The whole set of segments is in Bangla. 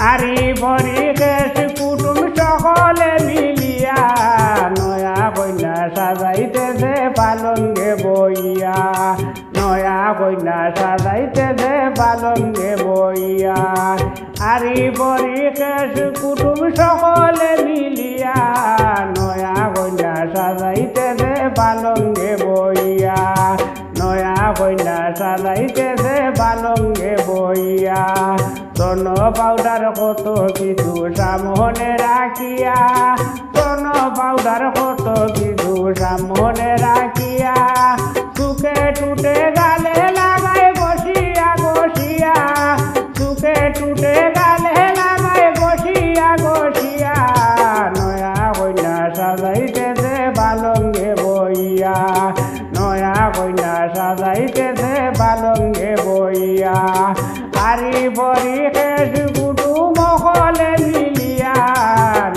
আরি ভরি কেশ কুটুম সকলে মিলিয়া নয়া কন্যা সাজাইতেছে পালঙ্গে বইয়া নয়া কন্যা সাজাইতেছে পালঙ্গে বইয়া আরি ভরি কেশ কুটুম সকলে মিলিয়া নয়া কন্যা সাজাইতেছে পালঙ্গে বইয়া নয়া কন্যা সাজাইতেছে পালঙ্গে বইয়া সোন পাউডার কত কিছু সামনে রাখিয়া সোন পাউডার কত কিছু সামনে রাখিয়া সুখে টুটে গালে লাগায় বসিয়া বসিয়া সুখে টুটে গালে লাগায় বসিয়া বসিয়া নয়া কন্যা সাজাইতেছে পালঙ্গে বইয়া নয়া কন্যা সাজাইতেছে পালঙ্গে বইয়া আরি ভরি কেশ কুটুম সকলে মিলিয়া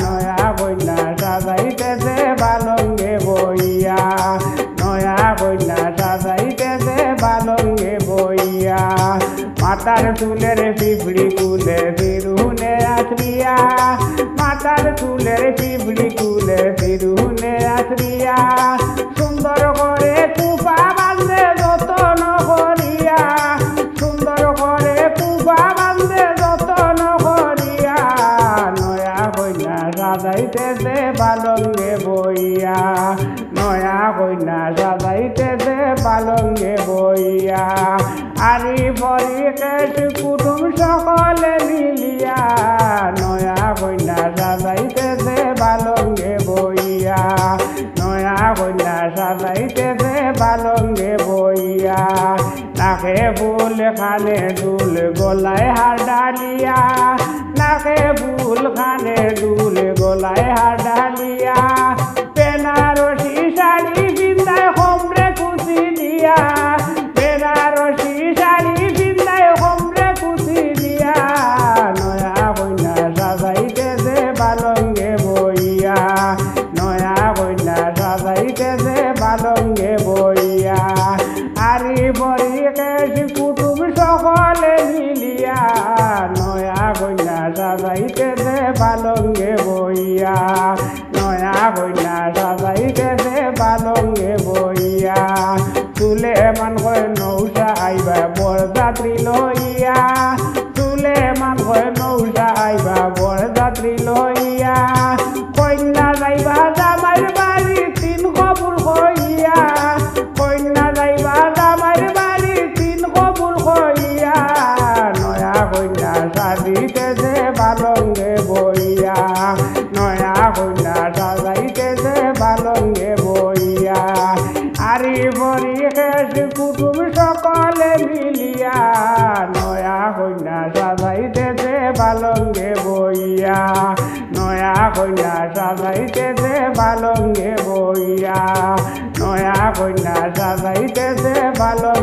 নয়া কন্যা সাজাইতেছে পালঙ্গে বইয়া নয়া কন্যা সাজাইতেছে পালঙ্গে বইয়া মাতার চুলের পিঁপড়ি কুলে ফিরুনে আশ্রিয়া মাতার চুলের পিঁপড়ি কুলে ফিরুনে আশ্রিয়া সুন্দর করে কুপা বাঁধে যতন করিয়া সুন্দর করে কুপা বাঁধে যতন করিয়া নয়া কন্যা সাজাইতেছে পালঙ্গে বইয়া নয়া কন্যা সাজাইতেছে পালঙ্গে বইয়া আরি ভরি কেশ কুটুম সকলে মিলিয়া নয়া কন্যা সাজাইতেছে পালঙ্গে বইয়া নয়া কন্যা সাজাইতেছে পালঙ্গে বইয়া নাকে ফুল খানে দুল গলায় হার ডালিয়া নাকে ফুল খানে দুল গলায় হার ডালিয়া বেনারসি শাড়ি বিন্দায় হোমরে কুচি দিয়া বেনারসি শাড়ি বিন্দায় হোমরে কুচি দিয়া নয়া কন্যা সাজাইতেছে পালঙ্গে বইয়া নয়া কন্যা সাজাইতেছে পালঙ্গে বইয়া আরি ভরি কেশ কুটুম সকলে মিলিয়া নয়া কন্যা সাজাইতেছে পালঙ্গে বইয়া নয়া কন্যা সাজাইতেছে পালঙ্গে বইয়া চুলে মান কয় নৌসা আইবা বরযাত্রী লইয়া চুলে মান কয় নৌসা আইবা বরযাত্রী লইয়া কন্যা যাইবা জামাইর বাড়ি তিন কবুল হইয়া কন্যা যাইবা জামাইর বাড়ি তিন কবুল হইয়া নয়া কন্যা সাজিতেছে পালঙ্গে বইয়া নয়া কন্যা সাজাইতেছে পালঙ্গে বইয়া আরি ভরি কেশ কুটুম সকলে মিলিয়া নয়া কন্যা সাজাইতেছে পালঙ্গে বইয়া নয়া কন্যা সাজাইতেছে পালঙ্গে বইয়া নয়া কন্যা সাজাইতেছে পালঙ্গে